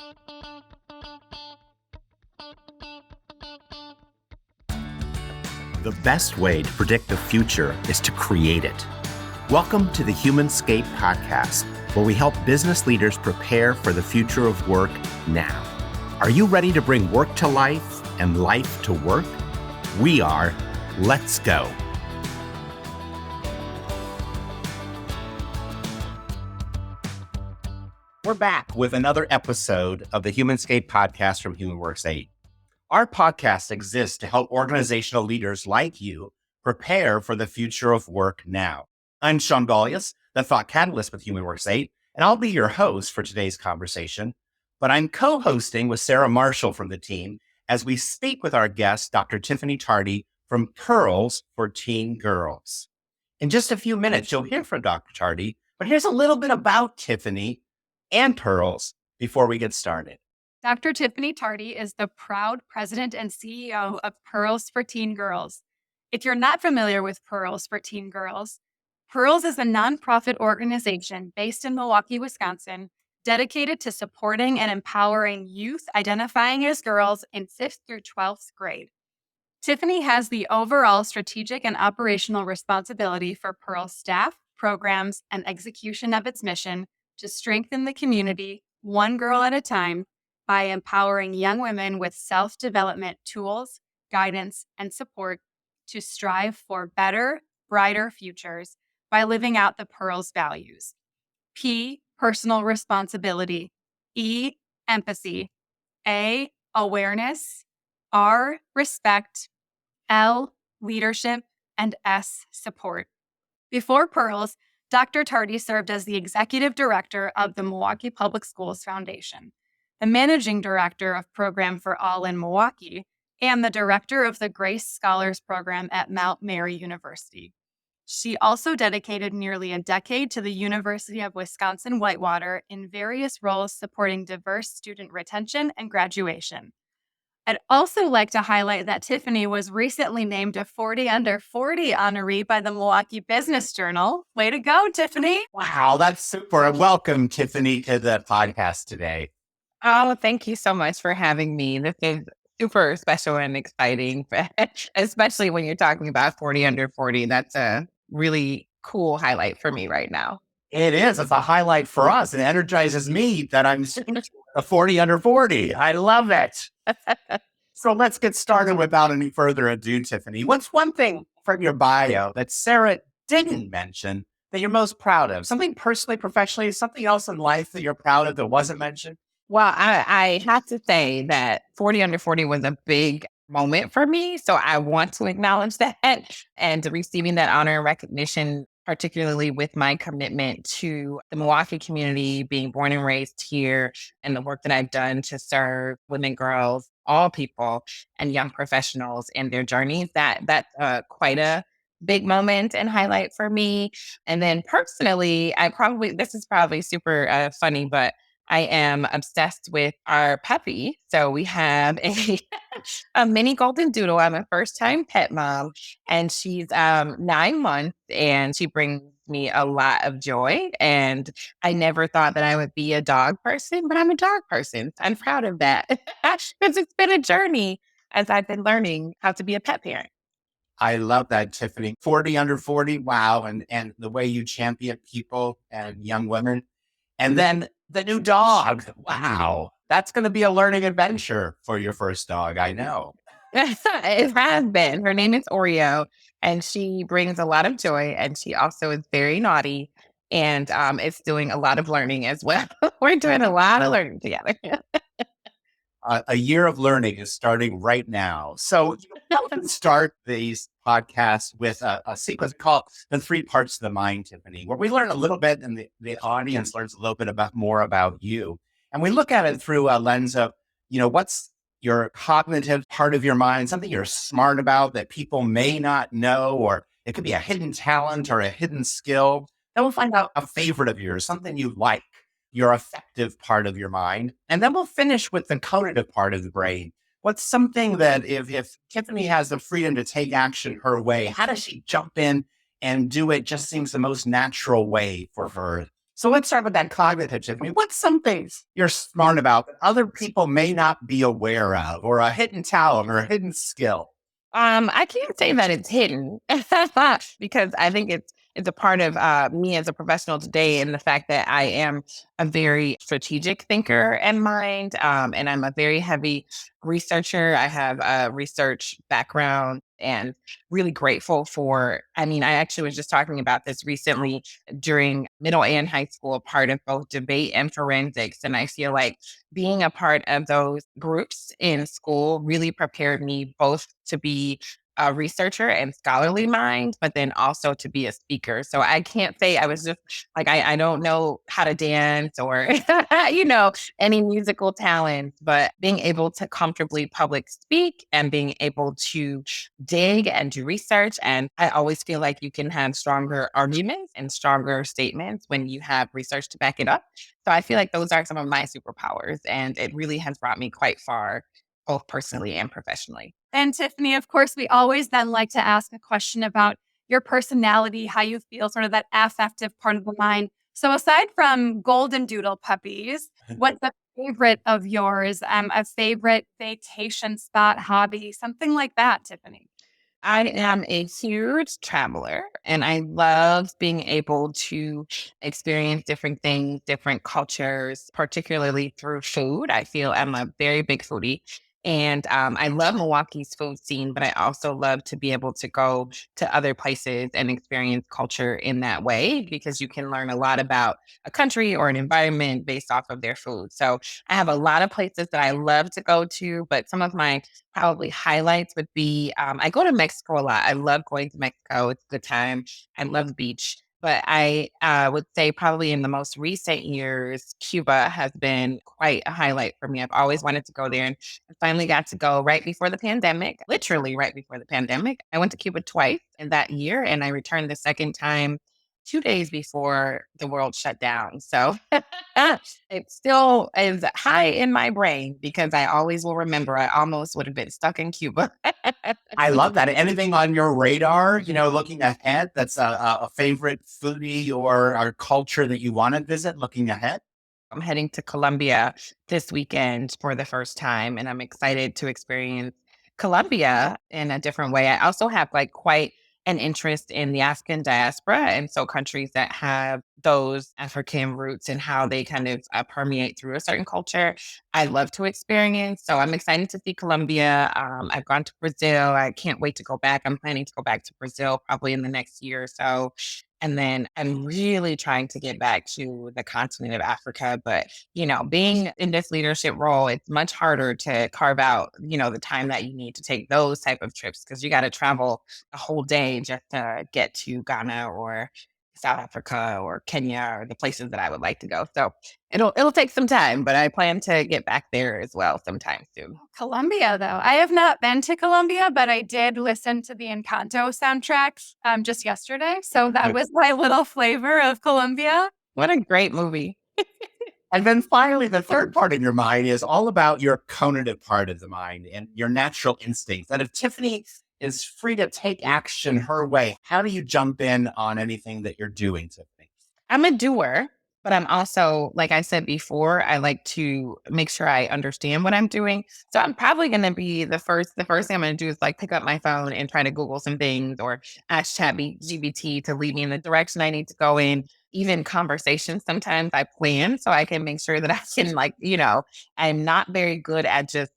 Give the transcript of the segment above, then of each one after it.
The best way to predict the future is to create it. Welcome to the Humanscape podcast, where we help business leaders prepare for the future of work now. Are you ready to bring work to life and life to work? We are. Let's go. We're back with another episode of the Humanscape podcast from HumanWorks 8. Our podcast exists to help organizational leaders like you prepare for the future of work now. I'm Shawn the Thought Catalyst with HumanWorks 8, and I'll be your host for today's conversation. But I'm co-hosting with Sarah Marshall from the team as we speak with our guest, Dr. Tiffany Tardy from Pearls for Teen Girls. In just a few minutes, you'll hear from Dr. Tardy, but here's a little bit about Tiffany and Pearls before we get started. Dr. Tiffany Tardy is the proud president and CEO of Pearls for Teen Girls. If you're not familiar with Pearls for Teen Girls, Pearls is a nonprofit organization based in Milwaukee, Wisconsin, dedicated to supporting and empowering youth identifying as girls in 5th through 12th grade. Tiffany has the overall strategic and operational responsibility for Pearls staff, programs, and execution of its mission to strengthen the community, one girl at a time, by empowering young women with self-development tools, guidance, and support to strive for better, brighter futures by living out the Pearls values. P, personal responsibility. E, empathy. A, awareness. R, respect. L, leadership. And S, support. Before Pearls, Dr. Tardy served as the executive director of the Milwaukee Public Schools Foundation, the managing director of Program for All in Milwaukee, and the director of the Grace Scholars Program at Mount Mary University. She also dedicated nearly a decade to the University of Wisconsin-Whitewater in various roles supporting diverse student retention and graduation. I'd also like to highlight that Tiffany was recently named a 40 Under 40 honoree by the Milwaukee Business Journal. Way to go, Tiffany. Wow, that's super. Welcome, Tiffany, to the podcast today. Oh, thank you so much for having me. This is super special and exciting, especially when you're talking about 40 under 40. That's a really cool highlight for me right now. It is. It's a highlight for us. It energizes me that I'm a 40 under 40. I love it. So let's get started without any further ado, Tiffany. What's one thing from your bio that Sarah didn't mention that you're most proud of? Something personally, professionally, something else in life that you're proud of that wasn't mentioned? Well, I have to say that 40 under 40 was a big moment for me. So I want to acknowledge that and receiving that honor and recognition, particularly with my commitment to the Milwaukee community, being born and raised here, and the work that I've done to serve women, girls, all people, and young professionals in their journeys. That's quite a big moment and highlight for me. And then personally, this is probably super funny, but I am obsessed with our puppy. So we have a mini golden doodle. I'm a first-time pet mom, and she's 9 months, and she brings me a lot of joy. And I never thought that I would be a dog person, but I'm a dog person. I'm proud of that because it's been a journey as I've been learning how to be a pet parent. I love that, Tiffany. 40 under 40. Wow. And the way you champion people and young women. And then the new dog. Wow. That's going to be a learning adventure for your first dog. I know. It has been. Her name is Oreo, and she brings a lot of joy, and she also is very naughty, and it's doing a lot of learning as well. We're doing a lot of learning together. A year of learning is starting right now. So you often start these podcasts with a sequence called The 3 Parts of the Mind, Tiffany, where we learn a little bit and the audience learns a little bit more about you. And we look at it through a lens of, what's your cognitive part of your mind, something you're smart about that people may not know, or it could be a hidden talent or a hidden skill. Then we'll find out a favorite of yours, something you like, your affective part of your mind. And then we'll finish with the cognitive part of the brain. What's something that if Tiffany has the freedom to take action her way, how does she jump in and do it? Just seems the most natural way for her. So let's start with that cognitive shift. I mean, what's some things you're smart about that other people may not be aware of, or a hidden talent or a hidden skill? I can't say that it's hidden because I think it's a part of me as a professional today, and the fact that I am a very strategic thinker and mind, and I'm a very heavy researcher. I have a research background, and really grateful for. I mean, I actually was just talking about this recently during middle and high school, part of both debate and forensics, and I feel like being a part of those groups in school really prepared me both to be a researcher and scholarly mind, but then also to be a speaker. So I can't say I was just like, I don't know how to dance or, any musical talent, but being able to comfortably public speak and being able to dig and do research. And I always feel like you can have stronger arguments and stronger statements when you have research to back it up. So I feel like those are some of my superpowers, and it really has brought me quite far, both personally and professionally. And Tiffany, of course, we always then like to ask a question about your personality, how you feel, sort of that affective part of the mind. So aside from golden doodle puppies, what's a favorite of yours? A favorite vacation spot, hobby, something like that, Tiffany? I am a huge traveler, and I love being able to experience different things, different cultures, particularly through food. I feel I'm a very big foodie. And I love Milwaukee's food scene, but I also love to be able to go to other places and experience culture in that way, because you can learn a lot about a country or an environment based off of their food. So I have a lot of places that I love to go to, but some of my probably highlights would be I go to Mexico a lot. I love going to Mexico. It's a good time. I love the beach. But I would say probably in the most recent years, Cuba has been quite a highlight for me. I've always wanted to go there, and I finally got to go right before the pandemic, literally right before the pandemic. I went to Cuba twice in that year, and I returned the second time 2 days before the world shut down. So it still is high in my brain because I always will remember I almost would have been stuck in Cuba. I love that. Anything on your radar, looking ahead, that's a favorite foodie or culture that you want to visit looking ahead? I'm heading to Colombia this weekend for the first time, and I'm excited to experience Colombia in a different way. I also have like quite an interest in the African diaspora, and so countries that have those African roots and how they kind of permeate through a certain culture. I love to experience. So I'm excited to see Colombia. I've gone to Brazil. I can't wait to go back. I'm planning to go back to Brazil probably in the next year or so. And then I'm really trying to get back to the continent of Africa. But, being in this leadership role, it's much harder to carve out, the time that you need to take those type of trips, because you got to travel a whole day just to get to Ghana or South Africa or Kenya or the places that I would like to go. So it'll take some time, but I plan to get back there as well sometime soon. Colombia, though. I have not been to Colombia, but I did listen to the Encanto soundtrack just yesterday. So that was my little flavor of Colombia. What a great movie. And then finally, the third part of your mind is all about your cognitive part of the mind and your natural instincts. That if Tiffany is free to take action her way, how do you jump in on anything that you're doing, Tiffany? I'm a doer, but I'm also, like I said before, I like to make sure I understand what I'm doing. So I'm probably going to be the first thing I'm going to do is like pick up my phone and try to Google some things or ask ChatGPT to lead me in the direction I need to go in. Even conversations, sometimes I plan so I can make sure that I can I'm not very good at just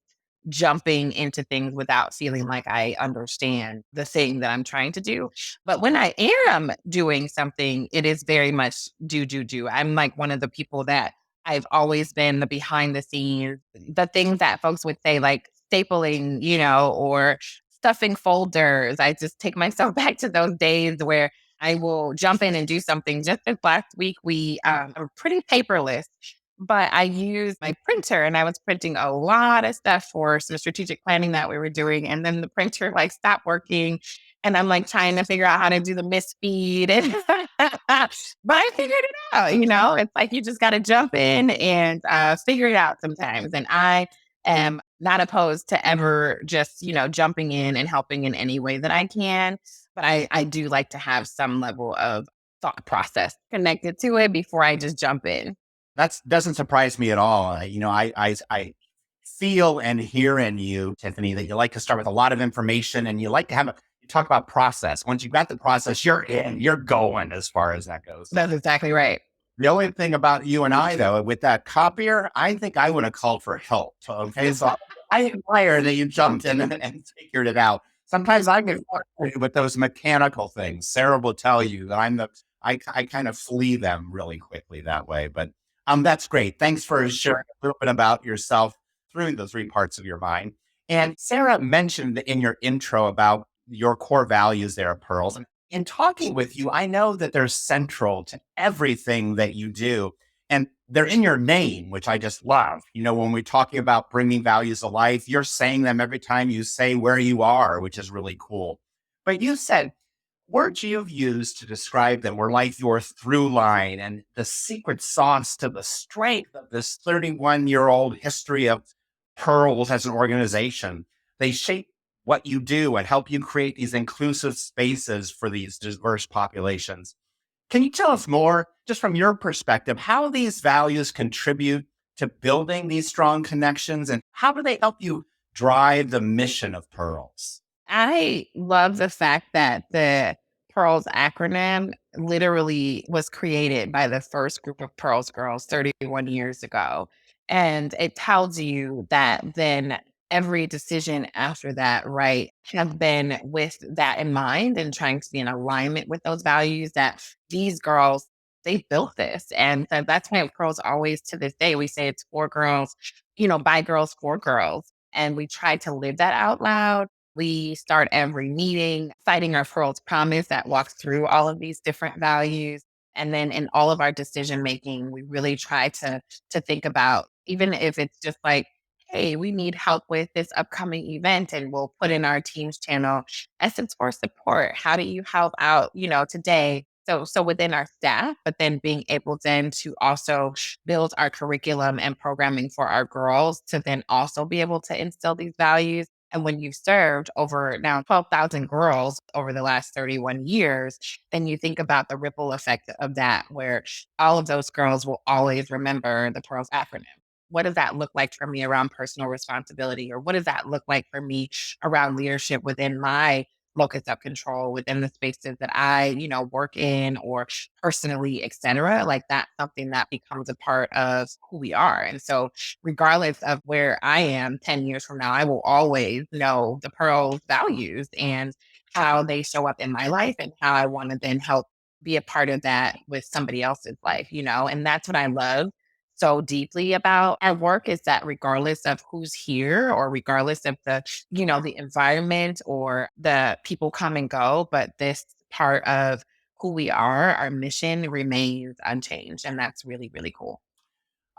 jumping into things without feeling like I understand the thing that I'm trying to do. But when I am doing something, it is very much do. I'm like one of the people that I've always been the behind the scenes, the things that folks would say, like stapling, or stuffing folders. I just take myself back to those days where I will jump in and do something. Just as last week, we are pretty paperless, but I used my printer and I was printing a lot of stuff for some strategic planning that we were doing. And then the printer like stopped working. And I'm like trying to figure out how to do the misfeed. And but I figured it out, it's like you just got to jump in and figure it out sometimes. And I am not opposed to ever just, jumping in and helping in any way that I can. But I do like to have some level of thought process connected to it before I just jump in. That doesn't surprise me at all. I feel and hear in you, Tiffany, that you like to start with a lot of information and you like to you talk about process. Once you've got the process, you're in, you're going as far as that goes. That's exactly right. The only thing about you and I, though, with that copier, I think I would have called for help. Okay. So I admire that you jumped in and figured it out. Sometimes I get frustrated with those mechanical things. Sarah will tell you that I kind of flee them really quickly that way. But that's great. Thanks for sharing a little bit about yourself through the three parts of your mind. And Sarah mentioned in your intro about your core values there at Pearls. In talking with you, I know that they're central to everything that you do. And they're in your name, which I just love. When we're talking about bringing values to life, you're saying them every time you say where you are, which is really cool. But you said words you've used to describe them were like your through line and the secret sauce to the strength of this 31-year-old history of Pearls as an organization. They shape what you do and help you create these inclusive spaces for these diverse populations. Can you tell us more, just from your perspective, how these values contribute to building these strong connections and how do they help you drive the mission of Pearls? I love the fact that the Pearls acronym literally was created by the first group of Pearls girls 31 years ago. And it tells you that then every decision after that, right, have been with that in mind and trying to be in alignment with those values that these girls, they built this. And so that's why Pearls always to this day, we say it's for girls, by girls, for girls. And we try to live that out loud. We start every meeting citing our Pearls promise that walks through all of these different values. And then in all of our decision making, we really try to think about, even if it's just like, hey, we need help with this upcoming event, and we'll put in our team's channel, Essence for support. How do you help out, today? So within our staff, but then being able then to also build our curriculum and programming for our girls to then also be able to instill these values. And when you've served over now 12,000 girls over the last 31 years, then you think about the ripple effect of that, where all of those girls will always remember the Pearls acronym. What does that look like for me around personal responsibility? Or what does that look like for me around leadership within my locus of control, within the spaces that I, work in or personally, et cetera? Like that's something that becomes a part of who we are. And so regardless of where I am 10 years from now, I will always know the Pearls values and how they show up in my life and how I want to then help be a part of that with somebody else's life, and that's what I love so deeply about our work is that regardless of who's here or regardless of the environment or the people come and go, but this part of who we are, our mission remains unchanged. And that's really, really cool.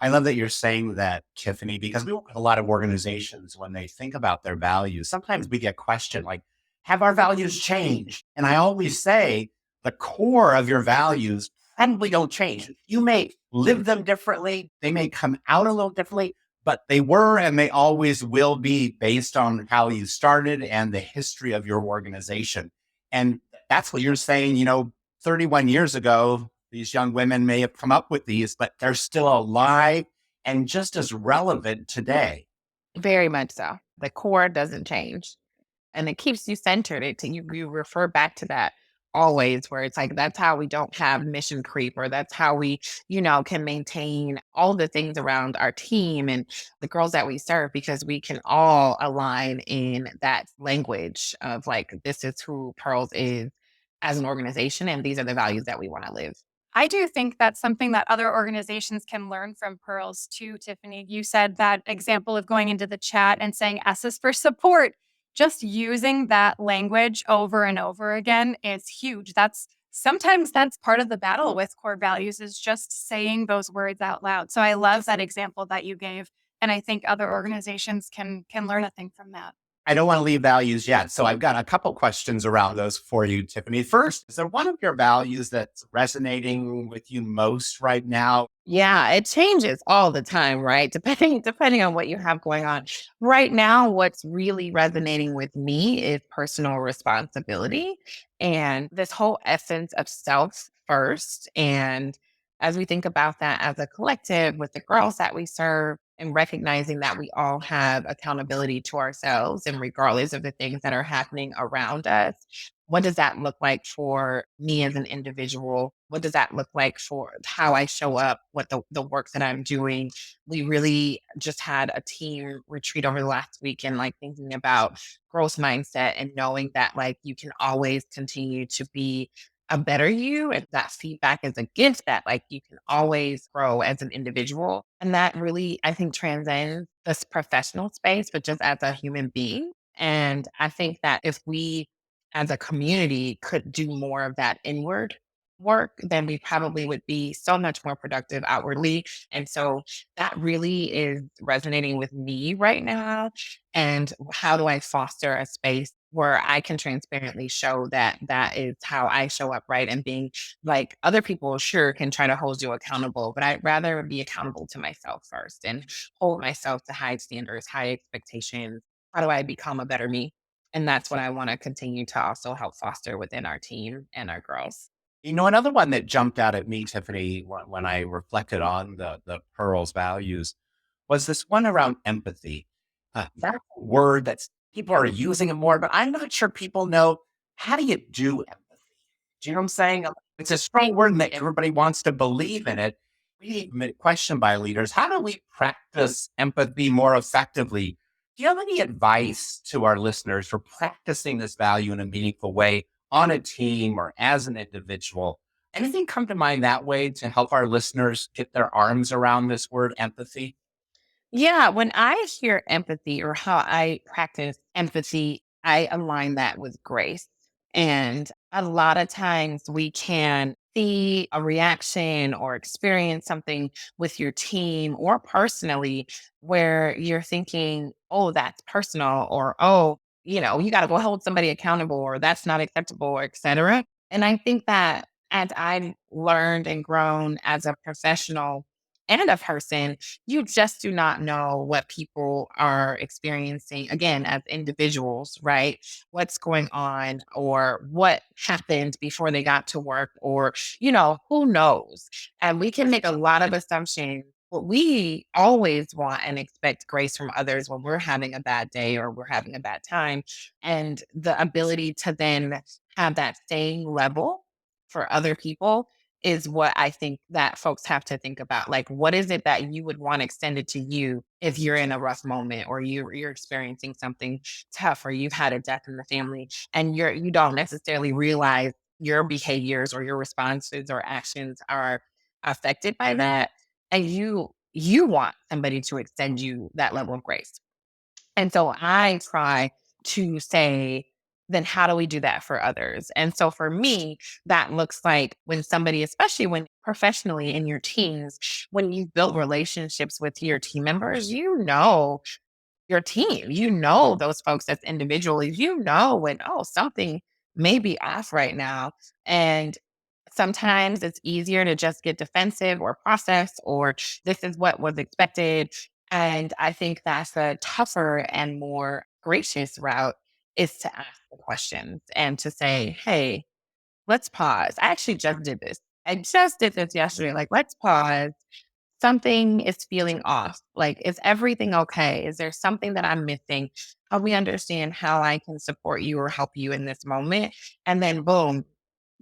I love that you're saying that, Tiffany, because we work with a lot of organizations when they think about their values. Sometimes we get questioned like, have our values changed? And I always say the core of your values probably don't change. You may live them differently. They may come out a little differently, but they were and they always will be based on how you started and the history of your organization. And that's what you're saying, 31 years ago, these young women may have come up with these, but they're still alive and just as relevant today. Very much so. The core doesn't change and it keeps you centered. You refer back to that always, where it's like that's how we don't have mission creep, or that's how we, can maintain all the things around our team and the girls that we serve, because we can all align in that language of like, this is who Pearls is as an organization, and these are the values that we want to live. I do think that's something that other organizations can learn from Pearls too, Tiffany. You said that example of going into the chat and saying S is for support. Just using that language over and over again is huge. Sometimes that's part of the battle with core values is just saying those words out loud. So I love that example that you gave. And I think other organizations can learn a thing from that. I don't want to leave values yet. So I've got a couple questions around those for you, Tiffany. First, is there one of your values that's resonating with you most right now? Yeah, it changes all the time, right? Depending on what you have going on. Right now, what's really resonating with me is personal responsibility and this whole essence of self first. And as we think about that as a collective with the girls that we serve and recognizing that we all have accountability to ourselves and regardless of the things that are happening around us, what does that look like for me as an individual? What does that look like for how I show up, what the work that I'm doing? We really just had a team retreat over the last week and like thinking about growth mindset and knowing that like you can always continue to be a better you and that feedback is a gift that like you can always grow as an individual. And that really, I think, transcends this professional space, but just as a human being. And I think that if we as a community could do more of that inward work, then we probably would be so much more productive outwardly. And so that really is resonating with me right now. And how do I foster a space where I can transparently show that that is how I show up, right? And being like other people, sure, can try to hold you accountable, but I'd rather be accountable to myself first and hold myself to high standards, high expectations. How do I become a better me? And that's what I want to continue to also help foster within our team and our girls. Another one that jumped out at me, Tiffany, when I reflected on the Pearl's values was this one around empathy. That's a word that people are using it more, but I'm not sure people know, how do you do empathy? Do you know what I'm saying? It's a strong word and that everybody wants to believe in it. We get questioned by leaders. How do we practice empathy more effectively? Do you have any advice to our listeners for practicing this value in a meaningful way on a team or as an individual? Anything come to mind that way to help our listeners get their arms around this word empathy? Yeah, when I hear empathy or how I practice empathy, I align that with grace. And a lot of times we can see a reaction or experience something with your team or personally where you're thinking, oh, that's personal, or oh, you got to go hold somebody accountable, or that's not acceptable, or et cetera. And I think that as I've learned and grown as a professional and a person, you just do not know what people are experiencing again as individuals, right? What's going on or what happened before they got to work or, who knows? And we can make a lot of assumptions. But we always want and expect grace from others when we're having a bad day or we're having a bad time. And the ability to then have that same level for other people is what I think that folks have to think about. Like, what is it that you would want extended to you if you're in a rough moment or you're experiencing something tough or you've had a death in the family and you don't necessarily realize your behaviors or your responses or actions are affected by that, and you want somebody to extend you that level of grace. And so I try to say, then how do we do that for others? And so for me, that looks like when somebody, especially when professionally in your teams, when you've built relationships with your team members, your team, those folks as individuals, when, oh, something may be off right now. And sometimes it's easier to just get defensive or process, or this is what was expected. And I think that's a tougher and more gracious route is to ask the questions and to say, hey, let's pause. I actually just did this. I just did this yesterday. Like, let's pause. Something is feeling off. Like, is everything okay? Is there something that I'm missing? Help me understand how I can support you or help you in this moment. And then, boom,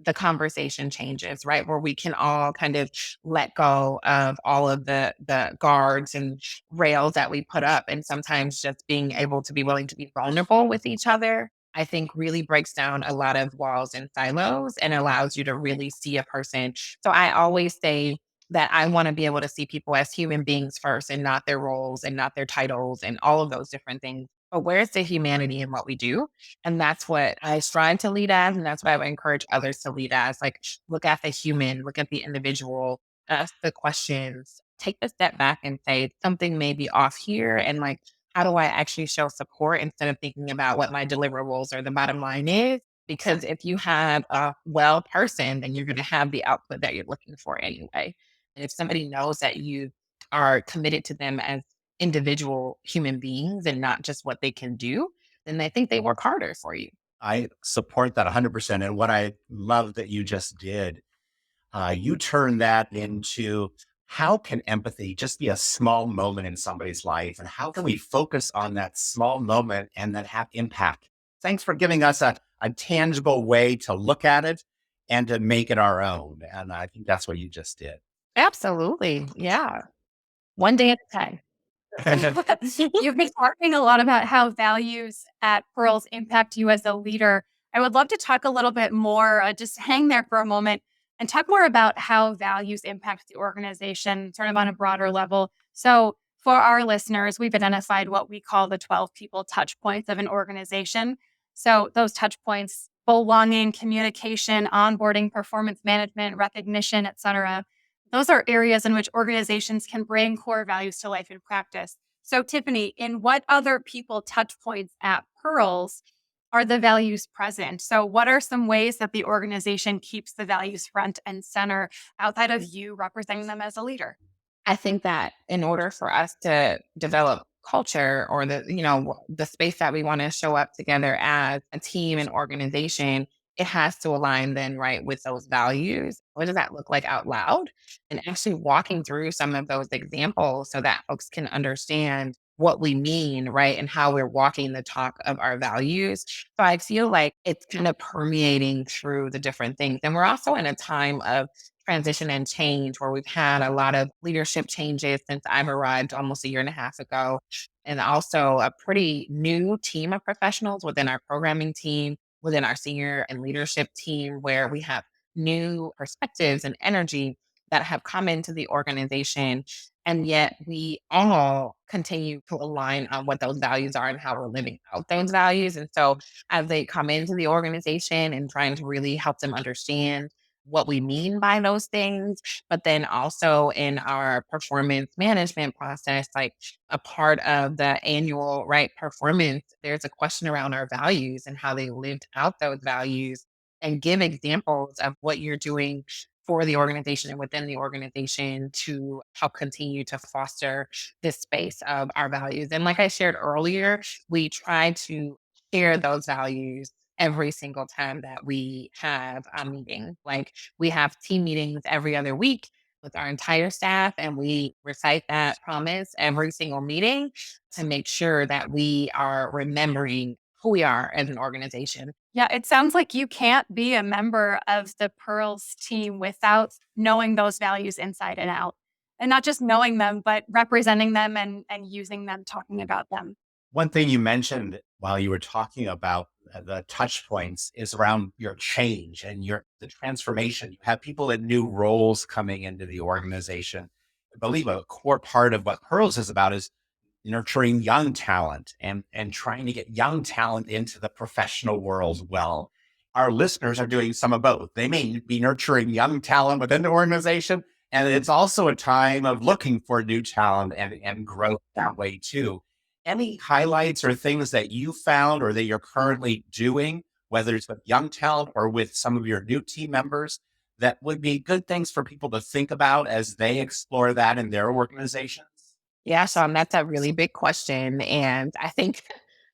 the conversation changes, right? Where we can all kind of let go of all of the guards and rails that we put up. And sometimes just being able to be willing to be vulnerable with each other, I think really breaks down a lot of walls and silos and allows you to really see a person. So I always say that I want to be able to see people as human beings first and not their roles and not their titles and all of those different things. But where's the humanity in what we do? And that's what I strive to lead as. And that's what I would encourage others to lead as. Like, look at the human, look at the individual, ask the questions, take a step back and say, something may be off here. And like, how do I actually show support instead of thinking about what my deliverables or the bottom line is? Because if you have a well person, then you're going to have the output that you're looking for anyway. And if somebody knows that you are committed to them as individual human beings and not just what they can do, then they think they work harder for you. I support that 100%. And what I love that you just did you turn that into how can empathy just be a small moment in somebody's life? And how can we focus on that small moment and then have impact? Thanks for giving us a tangible way to look at it and to make it our own. And I think that's what you just did. Absolutely. Yeah. One day at a time. You've been talking a lot about how values at Pearls impact you as a leader. I would love to talk a little bit more, just hang there for a moment and talk more about how values impact the organization, sort of on a broader level. So, for our listeners, we've identified what we call the 12 people touch points of an organization. So, those touch points, belonging, communication, onboarding, performance management, recognition, etc. Those are areas in which organizations can bring core values to life in practice. So, Tiffany, in what other people touch points at Pearls are the values present? So, what are some ways that the organization keeps the values front and center outside of you representing them as a leader? I think that in order for us to develop culture or the space that we want to show up together as a team and organization, it has to align then right with those values. What does that look like out loud? And actually walking through some of those examples so that folks can understand what we mean, right? And how we're walking the talk of our values. So I feel like it's kind of permeating through the different things. And we're also in a time of transition and change where we've had a lot of leadership changes since I've arrived almost a year and a half ago. And also a pretty new team of professionals within our programming team, within our senior and leadership team, where we have new perspectives and energy that have come into the organization. And yet we all continue to align on what those values are and how we're living out those values. And so as they come into the organization and trying to really help them understand what we mean by those things, but then also in our performance management process, like a part of the annual right performance, there's a question around our values and how they lived out those values and give examples of what you're doing for the organization and within the organization to help continue to foster this space of our values. And like I shared earlier, we try to share those values every single time that we have a meeting. Like we have team meetings every other week with our entire staff, and we recite that promise every single meeting to make sure that we are remembering who we are as an organization. Yeah, it sounds like you can't be a member of the Pearls team without knowing those values inside and out. And not just knowing them, but representing them and using them, talking about them. One thing you mentioned while you were talking about the touch points is around your change and the transformation. You have people in new roles coming into the organization. I believe a core part of what Pearls is about is nurturing young talent and trying to get young talent into the professional world well. Our listeners are doing some of both. They may be nurturing young talent within the organization, and it's also a time of looking for new talent and growth that way too. Any highlights or things that you found or that you're currently doing, whether it's with young talent or with some of your new team members, that would be good things for people to think about as they explore that in their organizations? Yeah, Sean, that's a really big question. And I think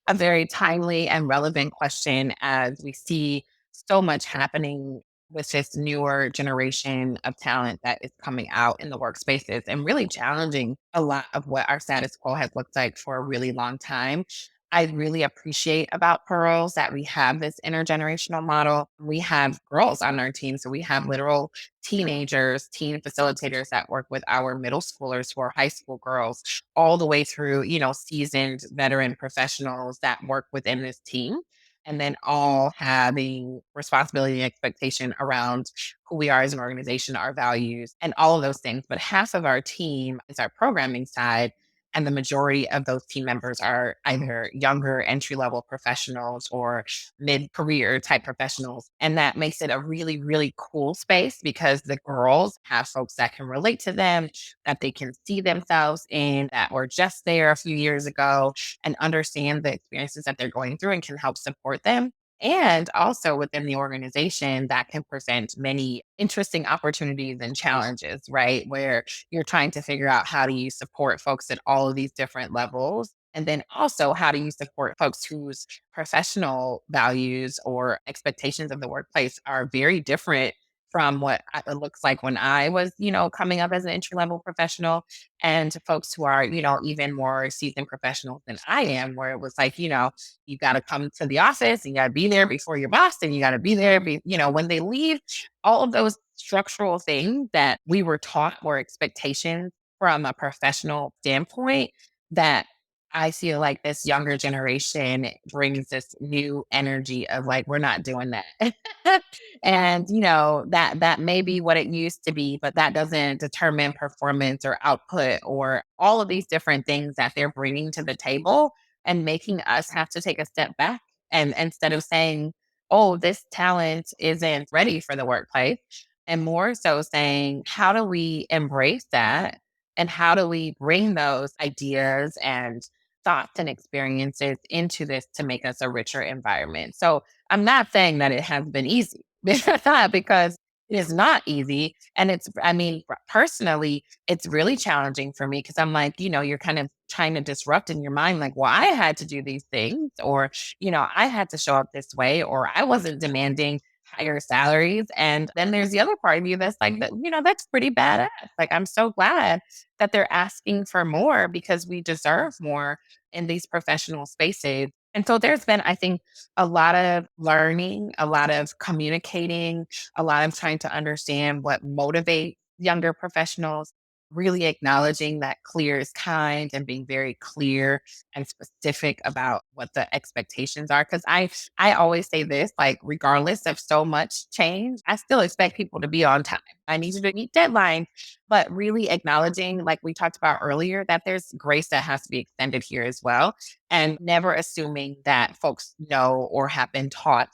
a very timely and relevant question as we see so much happening with this newer generation of talent that is coming out in the workspaces and really challenging a lot of what our status quo has looked like for a really long time. I really appreciate about Pearls that we have this intergenerational model. We have girls on our team. So we have literal teenagers, teen facilitators that work with our middle schoolers who are high school girls, all the way through, seasoned veteran professionals that work within this team. And then all having responsibility and expectation around who we are as an organization, our values, and all of those things. But half of our team is our programming side. And the majority of those team members are either younger entry level professionals or mid career type professionals. And that makes it a really, really cool space because the girls have folks that can relate to them, that they can see themselves in, that were just there a few years ago and understand the experiences that they're going through and can help support them. And also within the organization that can present many interesting opportunities and challenges, right? Where you're trying to figure out how do you support folks at all of these different levels. And then also, how do you support folks whose professional values or expectations of the workplace are very different from what it looks like when I was, coming up as an entry level professional, and to folks who are, even more seasoned professionals than I am, where it was like, you got to come to the office and you got to be there before your boss and you got to be there, when they leave, all of those structural things that we were taught were expectations from a professional standpoint that I feel like this younger generation brings this new energy of like, we're not doing that. And that may be what it used to be, but that doesn't determine performance or output or all of these different things that they're bringing to the table and making us have to take a step back. And instead of saying, oh, this talent isn't ready for the workplace, and more so saying, how do we embrace that? And how do we bring those ideas and thoughts and experiences into this to make us a richer environment? So I'm not saying that it has been easy because it is not easy. And personally, it's really challenging for me because I'm like, you're kind of trying to disrupt in your mind, like, well, I had to do these things, or, I had to show up this way, or I wasn't demanding higher salaries. And then there's the other part of you that's like, that's pretty badass. Like, I'm so glad that they're asking for more because we deserve more in these professional spaces. And so there's been, I think, a lot of learning, a lot of communicating, a lot of trying to understand what motivates younger professionals, really acknowledging that clear is kind and being very clear and specific about what the expectations are. Because I always say this, like, regardless of so much change, I still expect people to be on time. I need you to meet deadlines, but really acknowledging, like we talked about earlier, that there's grace that has to be extended here as well. And never assuming that folks know or have been taught,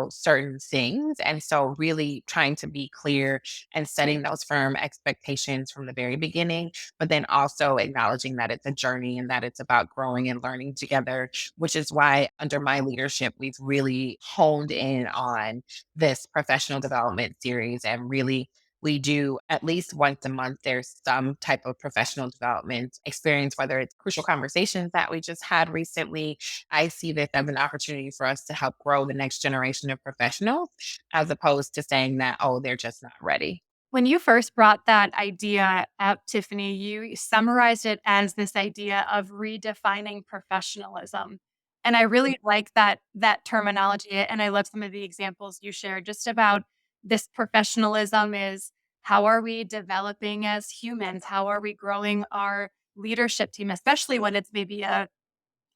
certain things. And so really trying to be clear and setting those firm expectations from the very beginning, but then also acknowledging that it's a journey and that it's about growing and learning together, which is why under my leadership, we've really honed in on this professional development series. And really, we do at least once a month, there's some type of professional development experience, whether it's crucial conversations that we just had recently. I see this as an opportunity for us to help grow the next generation of professionals, as opposed to saying that, oh, they're just not ready. When you first brought that idea up, Tiffany, you summarized it as this idea of redefining professionalism. And I really like that terminology. And I love some of the examples you shared just about this professionalism is how are we developing as humans? How are we growing our leadership team, especially when it's maybe a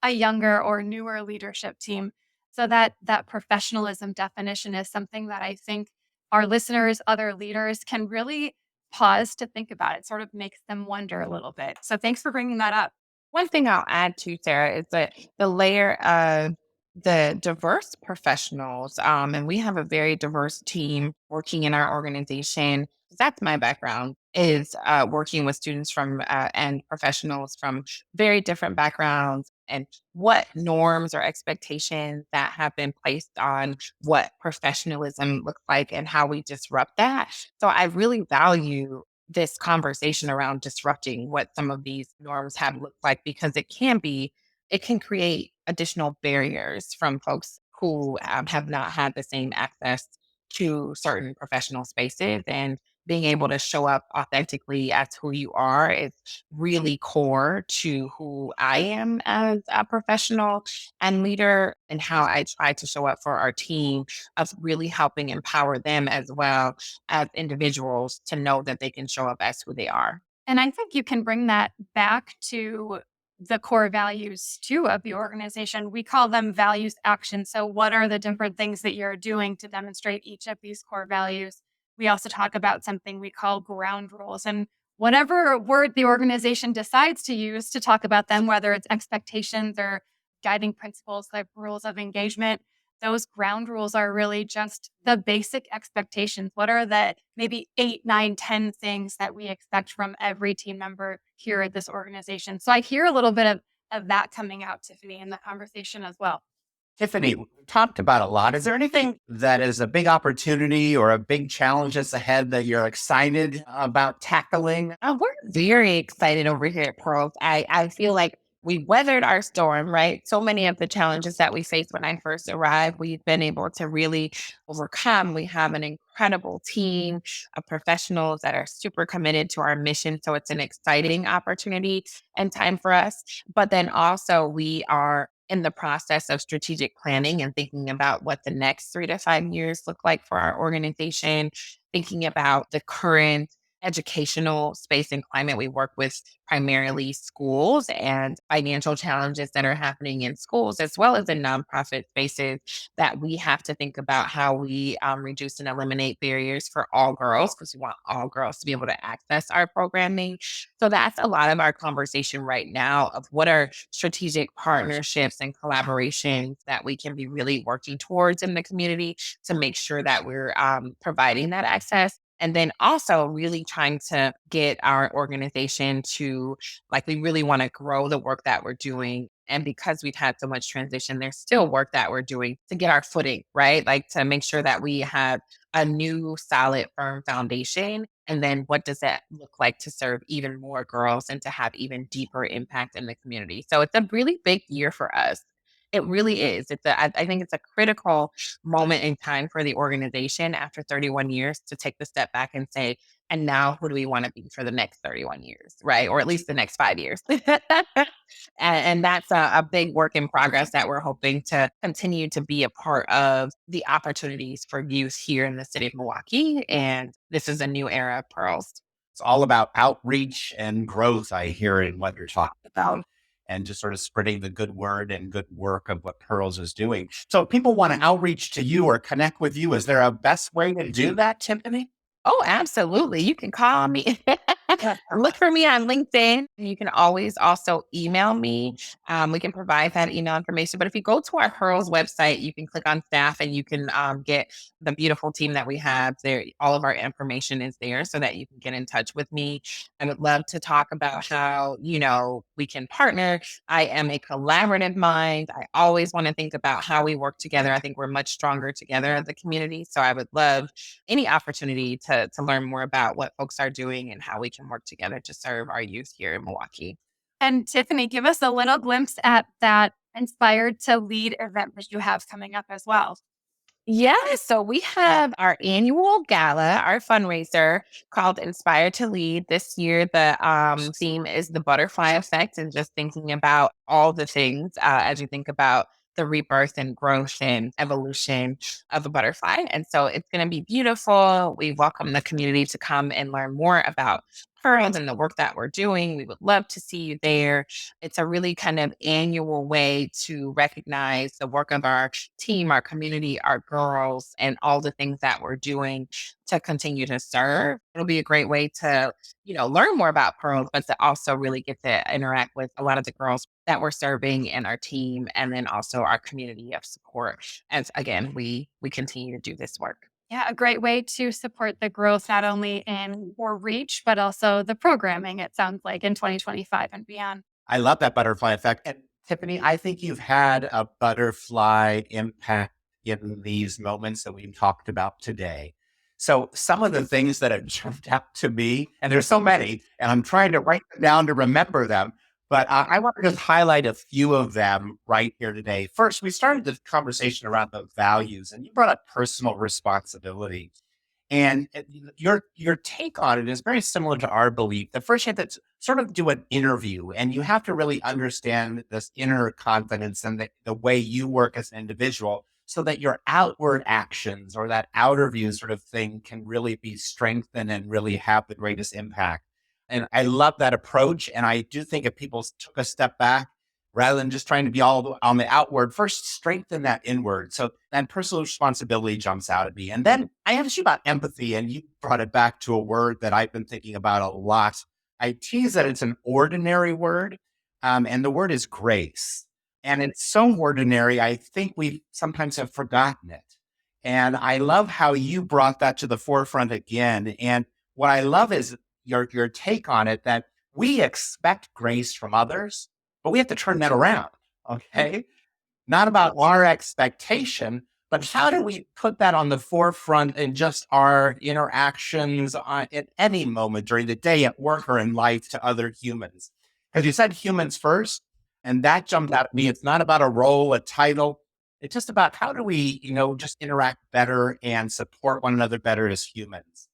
younger or newer leadership team. So that professionalism definition is something that I think our listeners, other leaders can really pause to think about. It sort of makes them wonder a little bit. So thanks for bringing that up. One thing I'll add to, Sarah, is that the layer of the diverse professionals, and we have a very diverse team working in our organization. That's my background, is working with students from and professionals from very different backgrounds, and what norms or expectations that have been placed on what professionalism looks like and how we disrupt that. So I really value this conversation around disrupting what some of these norms have looked like, because it can create additional barriers from folks who have not had the same access to certain professional spaces. And being able to show up authentically as who you are is really core to who I am as a professional and leader, and how I try to show up for our team, of really helping empower them as well as individuals to know that they can show up as who they are. And I think you can bring that back to the core values too of the organization. We call them values action. So what are the different things that you're doing to demonstrate each of these core values? We also talk about something we call ground rules, and whatever word the organization decides to use to talk about them, whether it's expectations or guiding principles like rules of engagement, those ground rules are really just the basic expectations. What are the maybe 8, 9, 10 things that we expect from every team member here at this organization? So I hear a little bit of that coming out, Tiffany, in the conversation as well. Tiffany, we talked about a lot. Is there anything that is a big opportunity or a big challenge that's ahead that you're excited about tackling? We're very excited over here at Pearls. I feel like we weathered our storm, right? So many of the challenges that we faced when I first arrived, we've been able to really overcome. We have an incredible team of professionals that are super committed to our mission. So it's an exciting opportunity and time for us. But then also, we are in the process of strategic planning and thinking about what the next 3 to 5 years look like for our organization, thinking about the current educational space and climate. We work with primarily schools and financial challenges that are happening in schools, as well as in nonprofit spaces, that we have to think about how we reduce and eliminate barriers for all girls, because we want all girls to be able to access our programming. So that's a lot of our conversation right now of what are strategic partnerships and collaborations that we can be really working towards in the community to make sure that we're providing that access. And then also really trying to get our organization to, like, we really want to grow the work that we're doing. And because we've had so much transition, there's still work that we're doing to get our footing, right? Like to make sure that we have a new, solid, firm foundation. And then what does that look like to serve even more girls and to have even deeper impact in the community? So it's a really big year for us. It really is. I think it's a critical moment in time for the organization after 31 years to take the step back and say, and now who do we want to be for the next 31 years, right? Or at least the next 5 years. And that's a big work in progress that we're hoping to continue to be a part of the opportunities for youth here in the city of Milwaukee. And this is a new era of Pearls. It's all about outreach and growth, I hear in what you're talking about, and just sort of spreading the good word and good work of what Pearls is doing. So if people want to outreach to you or connect with you, is there a best way to do that, Tiffany? Oh, absolutely. You can call me. Look for me on LinkedIn. You can always also email me. We can provide that email information. But if you go to our Pearls website, you can click on staff and you can get the beautiful team that we have there. All of our information is there so that you can get in touch with me. I would love to talk about how, we can partner. I am a collaborative mind. I always want to think about how we work together. I think we're much stronger together as a community. So I would love any opportunity to learn more about what folks are doing and how we can work together to serve our youth here in Milwaukee. And Tiffany, give us a little glimpse at that Inspired to Lead event that you have coming up as well. Yeah, so we have our annual gala, our fundraiser called Inspire to Lead. This year, the theme is the butterfly effect, and just thinking about all the things as you think about the rebirth and growth and evolution of a butterfly. And so it's going to be beautiful. We welcome the community to come and learn more about Pearls and the work that we're doing. We would love to see you there. It's a really kind of annual way to recognize the work of our team, our community, our girls, and all the things that we're doing to continue to serve. It'll be a great way to, learn more about Pearls, but to also really get to interact with a lot of the girls that we're serving and our team, and then also our community of support. As again, we continue to do this work. Yeah, a great way to support the growth, not only in your reach, but also the programming, it sounds like, in 2025 and beyond. I love that butterfly effect. And Tiffany, I think you've had a butterfly impact in these moments that we've talked about today. So some of the things that have jumped out to me, and there's so many, and I'm trying to write them down to remember them, but I want to just highlight a few of them right here today. First, we started the conversation around the values, and you brought up personal responsibility. And your take on it is very similar to our belief. The first you have to sort of do an interview, and you have to really understand this inner confidence and the way you work as an individual, so that your outward actions or that outer view sort of thing can really be strengthened and really have the greatest impact. And I love that approach. And I do think if people took a step back, rather than just trying to be all on the outward, first strengthen that inward. So that personal responsibility jumps out at me. And then I asked you about empathy, and you brought it back to a word that I've been thinking about a lot. I tease that it's an ordinary word, and the word is grace. And it's so ordinary, I think we sometimes have forgotten it. And I love how you brought that to the forefront again. And what I love is your take on it, that we expect grace from others, but we have to turn that around, okay? Not about our expectation, but how do we put that on the forefront in just our interactions at any moment during the day, at work, or in life to other humans? Because you said humans first, And that jumped out at me. It's not about a role, a title. It's just about how do we, just interact better and support one another better as humans.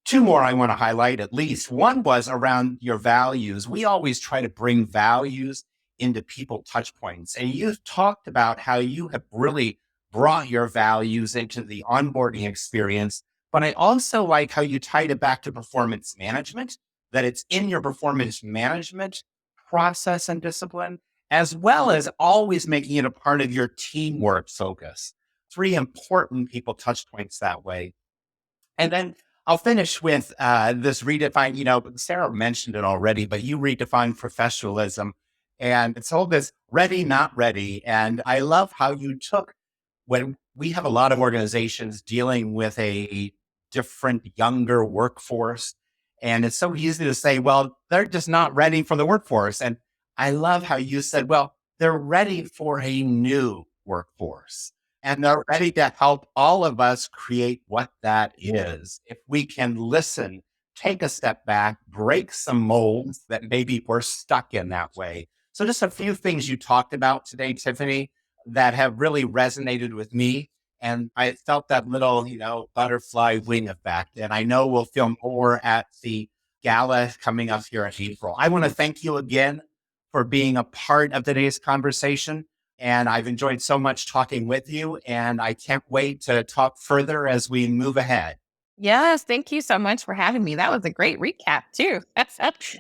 Two more I want to highlight at least. One was around your values. We always try to bring values into people touch points. And you've talked about how you have really brought your values into the onboarding experience. But I also like how you tied it back to performance management, that it's in your performance management process and discipline, as well as always making it a part of your teamwork focus. Three important people touch points that way. And then I'll finish with this redefine. Sarah mentioned it already, but you redefine professionalism. And it's all this ready, not ready. And I love how you took, when we have a lot of organizations dealing with a different, younger workforce. And it's so easy to say, well, they're just not ready for the workforce. And I love how you said, well, they're ready for a new workforce. And they're ready to help all of us create what that is. If we can listen, take a step back, break some molds that maybe we're stuck in that way. So just a few things you talked about today, Tiffany, that have really resonated with me. And I felt that little, butterfly wing effect. And I know we'll feel more at the gala coming up here in April. I want to thank you again for being a part of today's conversation. And I've enjoyed so much talking with you. And I can't wait to talk further as we move ahead. Yes, thank you so much for having me. That was a great recap too.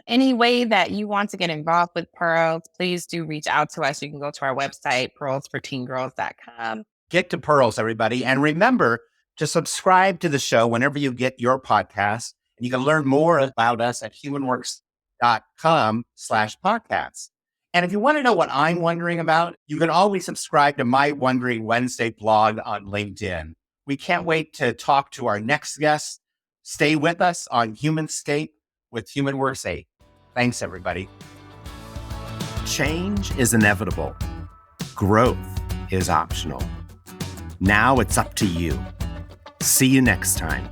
Any way that you want to get involved with Pearls, please do reach out to us. You can go to our website, pearlsforteengirls.com. Get to Pearls, everybody. And remember to subscribe to the show whenever you get your podcast. And you can learn more about us at humanworks.com/podcasts. And if you want to know what I'm wondering about, you can always subscribe to my Wondering Wednesday blog on LinkedIn. We can't wait to talk to our next guest. Stay with us on Humanscape with HumanWorks 8. Thanks, everybody. Change is inevitable. Growth is optional. Now it's up to you. See you next time.